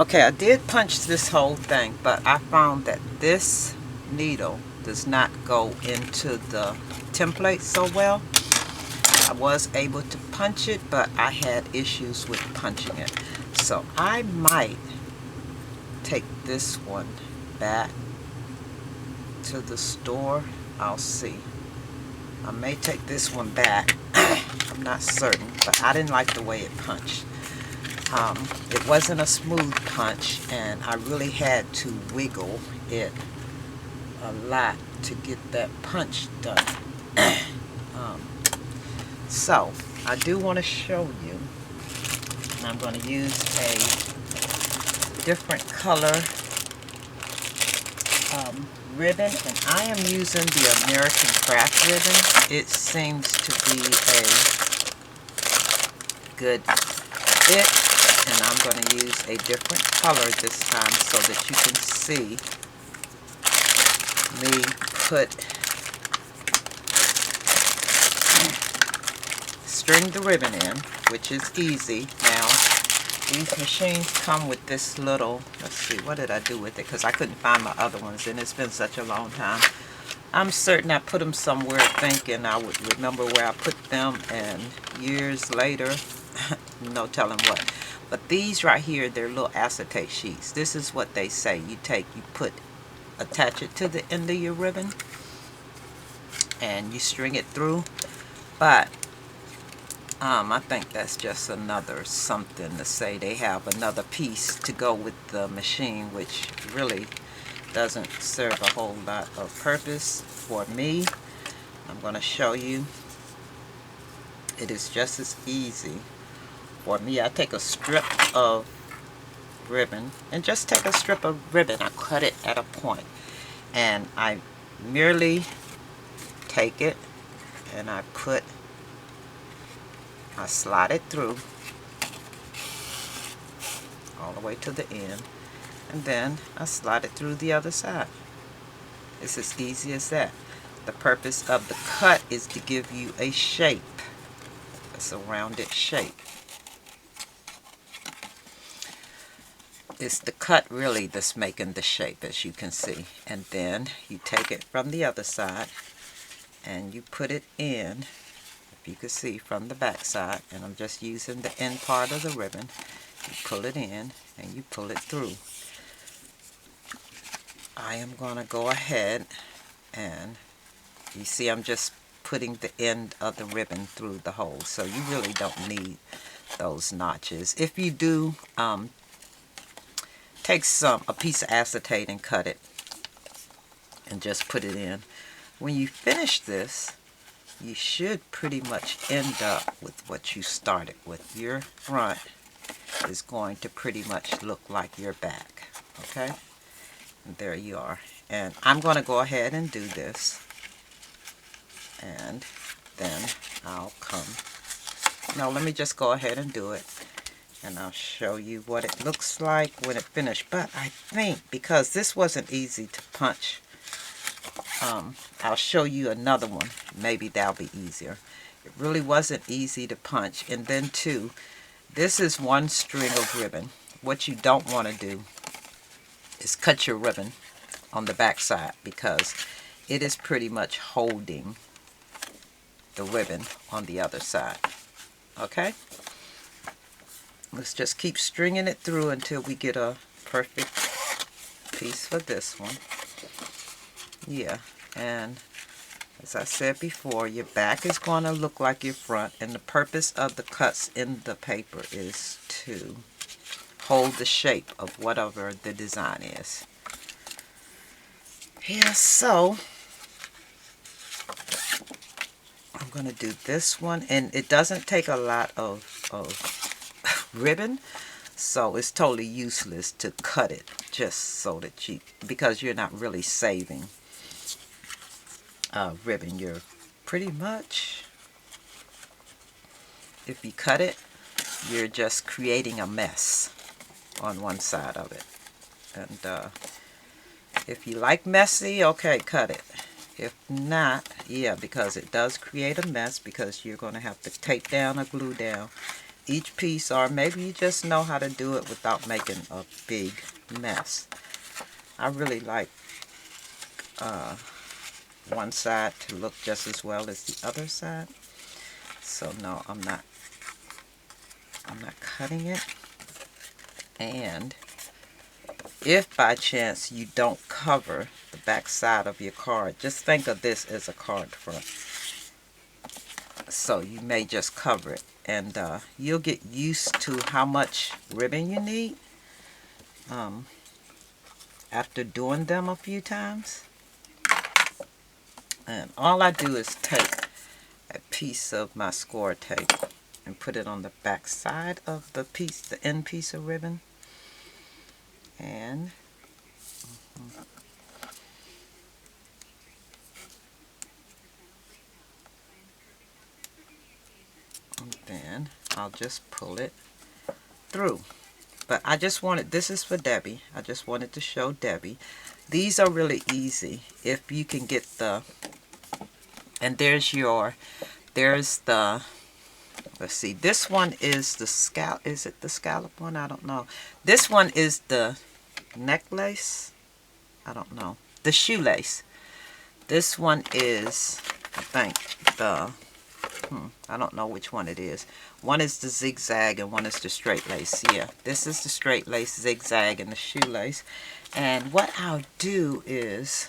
Okay, I did punch this whole thing, but I found that this needle does not go into the template so well. I was able to punch it, but I had issues with punching it. So I might take this one back to the store. I'll see. I may take this one back. I'm not certain, but I didn't like the way it punched. It wasn't a smooth punch, and I really had to wiggle it a lot to get that punch done. So I do want to show you, and I'm going to use a different color ribbon, and I am using the American Craft ribbon. It seems to be a good fit, and I'm going to use a different color this time so that you can see me string the ribbon in, which is easy. Now, these machines come with this little, let's see, what did I do with it? Because I couldn't find my other ones, and it's been such a long time. I'm certain I put them somewhere thinking I would remember where I put them, and years later, no telling what. But these right here, they're little acetate sheets. This is what they say. You attach it to the end of your ribbon, and you string it through. But I think that's just another something to say they have another piece to go with the machine, which really doesn't serve a whole lot of purpose for me. I'm going to show you. It is just as easy for me. I take a strip of ribbon, and just take a strip of ribbon. I cut it at a point, and I merely take it and I slide it through all the way to the end, and then I slide it through the other side. It's as easy as that. The purpose of the cut is to give you a shape. It's a rounded shape. It's the cut really that's making the shape, as you can see. And then you take it from the other side and you put it in, if you can see, from the back side. And I'm just using the end part of the ribbon. You pull it in and you pull it through. I am going to go ahead and, you see, I'm just putting the end of the ribbon through the hole. So you really don't need those notches. If you do, take a piece of acetate and cut it and just put it in. When you finish this, you should pretty much end up with what you started with. Your front is going to pretty much look like your back. Okay? And there you are. And I'm going to go ahead and do this. And then I'll come. Now let me just go ahead and do it. And I'll show you what it looks like when it finished. But I think because this wasn't easy to punch, I'll show you another one. Maybe that'll be easier. It really wasn't easy to punch. And then too, this is one string of ribbon. What you don't want to do is cut your ribbon on the back side, because it is pretty much holding the ribbon on the other side. Okay? Let's just keep stringing it through until we get a perfect piece for this one. Yeah, and as I said before, your back is going to look like your front, and the purpose of the cuts in the paper is to hold the shape of whatever the design is. Yeah, so I'm going to do this one, and it doesn't take a lot of ribbon, so it's totally useless to cut it, just so that because you're not really saving ribbon. You're pretty much, if you cut it, you're just creating a mess on one side of it. And if you like messy, okay, cut it. If not, yeah, because it does create a mess, because you're going to have to tape down or glue down, each piece, or maybe you just know how to do it without making a big mess. I really like one side to look just as well as the other side. So no, I'm not cutting it. And if by chance you don't cover the back side of your card, just think of this as a card front. So you may just cover it, and you'll get used to how much ribbon you need after doing them a few times. And all I do is take a piece of my score tape and put it on the back side of the piece, the end piece of ribbon. And then I'll just pull it through. But I just wanted, this is for Debbie. I just wanted to show Debbie. These are really easy if you can get the, and there's the, let's see, this one is the scallop, is it the scallop one? I don't know. This one is the necklace, I don't know, the shoelace. This one is, I think, the, I don't know which one it is. One is the zigzag and one is the straight lace. Yeah, this is the straight lace, zigzag, and the shoelace. And what I'll do is,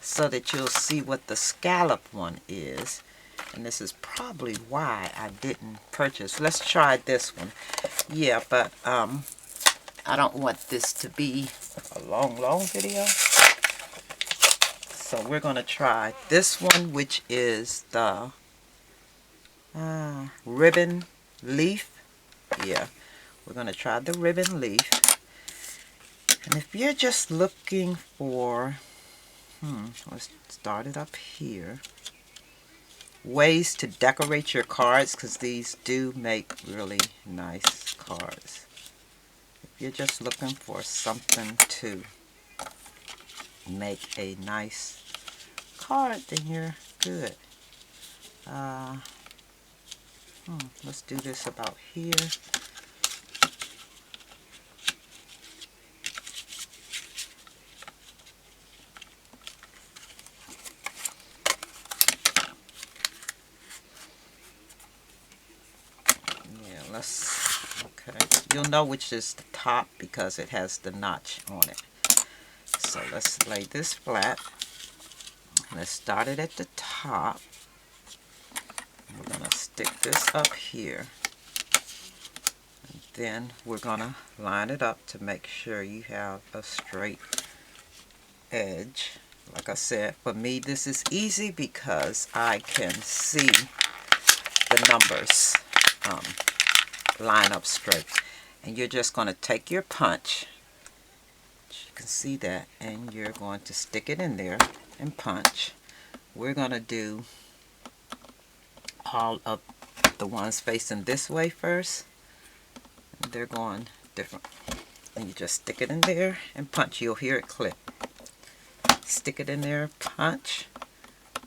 so that you'll see what the scallop one is, and this is probably why I didn't purchase. Let's try this one. Yeah, but I don't want this to be a long video. So we're going to try this one, which is the ribbon leaf. Yeah, we're going to try the ribbon leaf. And if you're just looking for, let's start it up here, ways to decorate your cards, because these do make really nice cards. If you're just looking for something to make a nice card, then you're good. Let's do this about here. Okay, you'll know which is the top because it has the notch on it. So let's lay this flat. Let's start it at the top. We're going to stick this up here. And then we're going to line it up to make sure you have a straight edge. Like I said, for me this is easy because I can see the numbers line up straight. And you're just going to take your punch, you can see that, and you're going to stick it in there and punch. We're going to do all of the ones facing this way first, and they're going different. And you just stick it in there and punch. You'll hear it click. Stick it in there, punch,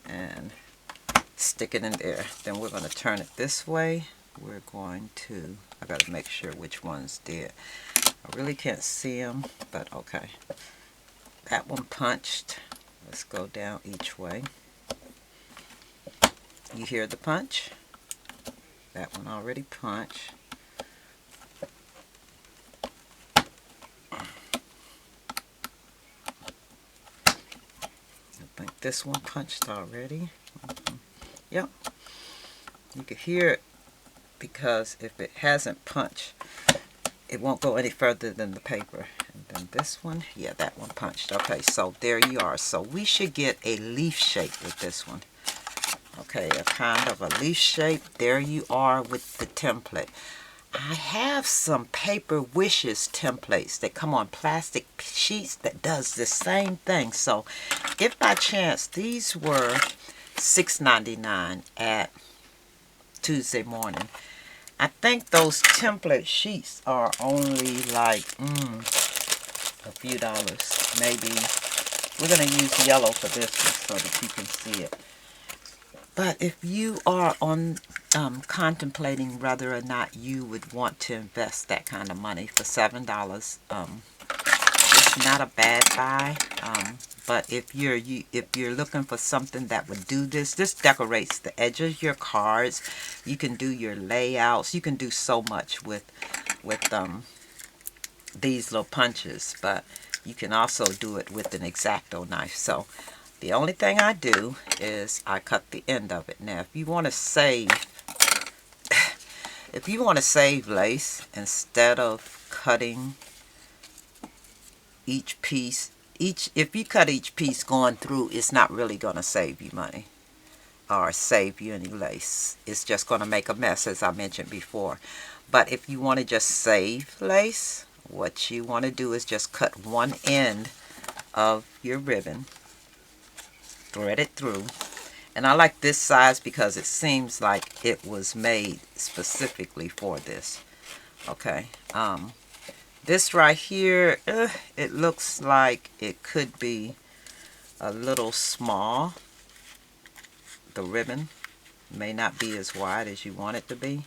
and stick it in there. Then we're going to turn it this way. We're going to, I got to make sure which one's dead. I really can't see them, but okay. That one punched. Let's go down each way. You hear the punch? That one already punched. I think this one punched already. Yep. You can hear it because if it hasn't punched, it won't go any further than the paper. And then this one, yeah, that one punched. Okay, so there you are. So we should get a leaf shape with this one. Okay, a kind of a leaf shape. There you are with the template. I have some Paper Wishes templates that come on plastic sheets that does the same thing. So if by chance these were $6.99 at Tuesday morning, I think those template sheets are only like a few dollars. Maybe we're going to use yellow for this one so that you can see it. But if you are on contemplating whether or not you would want to invest that kind of money for $7, it's not a bad buy. But if you're looking for something that would do this decorates the edge of your cards. You can do your layouts. You can do so much with these little punches, but you can also do it with an X-Acto knife. So the only thing I do is I cut the end of it. Now, if you want to save lace, instead of cutting each piece, if you cut each piece going through, it's not really going to save you money or save you any lace. It's just going to make a mess, as I mentioned before. But if you want to just save lace, what you want to do is just cut one end of your ribbon, thread it through. And I like this size because it seems like it was made specifically for this. Okay. This right here, it looks like it could be a little small. The ribbon may not be as wide as you want it to be.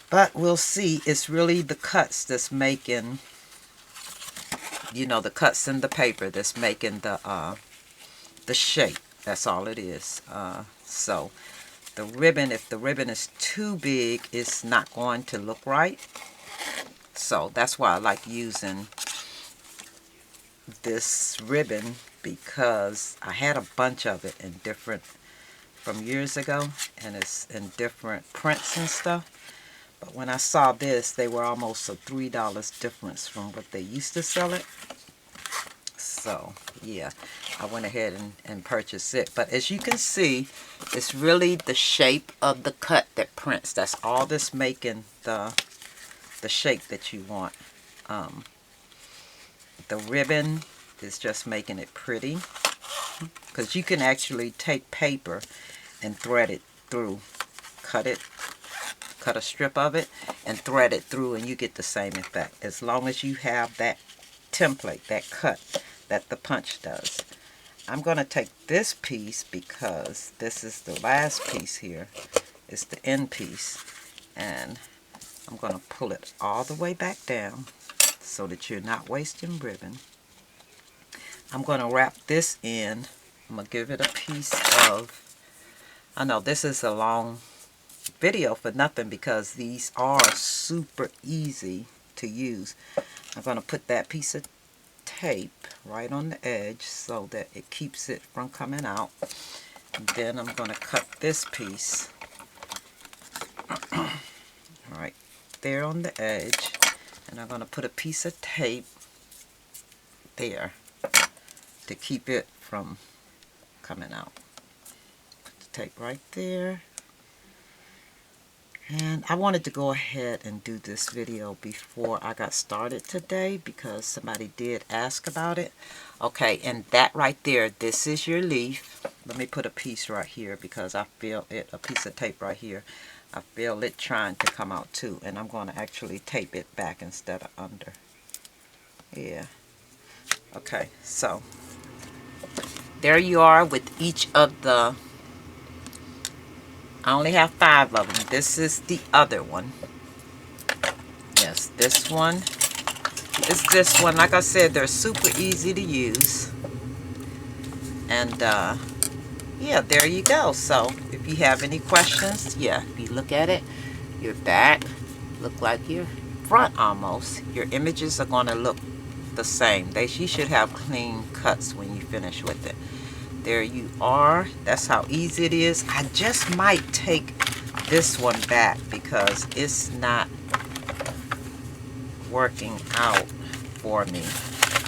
But we'll see. It's really the cuts that's making, the cuts in the paper that's making the shape. That's all it is. So the ribbon, if the ribbon is too big, it's not going to look right. So that's why I like using this ribbon, because I had a bunch of it in different, from years ago, and it's in different prints and stuff. But when I saw this, they were almost a $3 difference from what they used to sell it. So yeah, I went ahead and purchased it. But as you can see, it's really the shape of the cut that prints. That's all that's making the shape that you want. The ribbon is just making it pretty, because you can actually take paper and thread it through, cut a strip of it and thread it through, and you get the same effect, as long as you have that template, that cut that the punch does. I'm going to take this piece, because this is the last piece here. It's the end piece, and I'm going to pull it all the way back down so that you're not wasting ribbon. I'm going to wrap this in. I'm going to give it a piece of, I know this is a long video for nothing, because these are super easy to use. I'm going to put that piece of tape right on the edge so that it keeps it from coming out. And then I'm going to cut this piece right there on the edge, and I'm going to put a piece of tape there to keep it from coming out. Put the tape right there. And I wanted to go ahead and do this video before I got started today, because somebody did ask about it. Okay, and that right there, this is your leaf. Let me put a piece right here, because I feel it, a piece of tape right here. I feel it trying to come out too, and I'm going to actually tape it back instead of under. Yeah. Okay, so there you are with each of the, I only have 5 of them. This is the other one. Yes, this one. It's this one. Like I said, they're super easy to use. And yeah, there you go. So if you have any questions, yeah, if you look at it, your back look like your front almost. Your images are going to look the same. You should have clean cuts when you finish with it. There you are. That's how easy it is. I just might take this one back because it's not working out for me.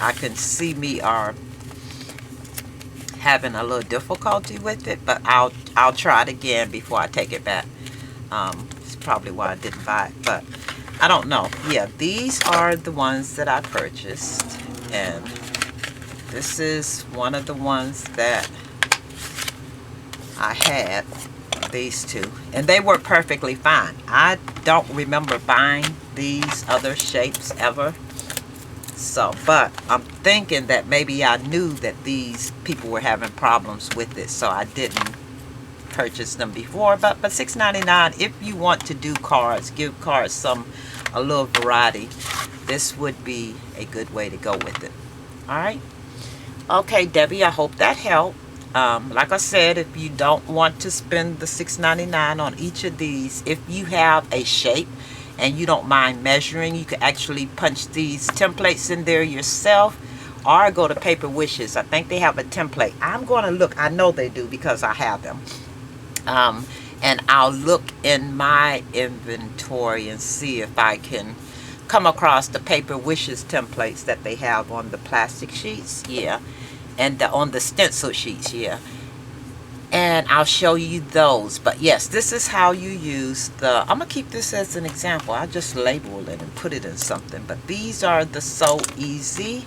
I can see me are having a little difficulty with it, but I'll try it again before I take it back. It's probably why I didn't buy it, but I don't know. Yeah, these are the ones that I purchased, and this is one of the ones that I had, these two, and they work perfectly fine. I don't remember buying these other shapes ever. So, but I'm thinking that maybe I knew that these people were having problems with it, so I didn't purchased them before, but $6.99, if you want to do cards, give cards a little variety, this would be a good way to go with it. Alright, okay Debbie, I hope that helped. Like I said, if you don't want to spend the $6.99 on each of these, if you have a shape and you don't mind measuring, you can actually punch these templates in there yourself, or go to Paper Wishes. I think they have a template. I'm going to look. I know they do because I have them. And I'll look in my inventory and see if I can come across the Paper Wishes templates that they have on the plastic sheets. Yeah. And on the stencil sheets. Yeah. And I'll show you those. But yes, this is how you use the, I'm going to keep this as an example. I'll just label it and put it in something. But these are the Sew Easy.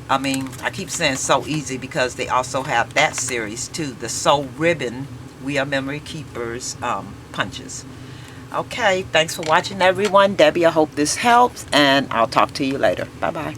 I mean, I keep saying Sew Easy because they also have that series too. The Sew Ribbon, WeRMmeorykeeper's punches. Okay, thanks for watching everyone. Debbie, I hope this helps. And I'll talk to you later. Bye-bye.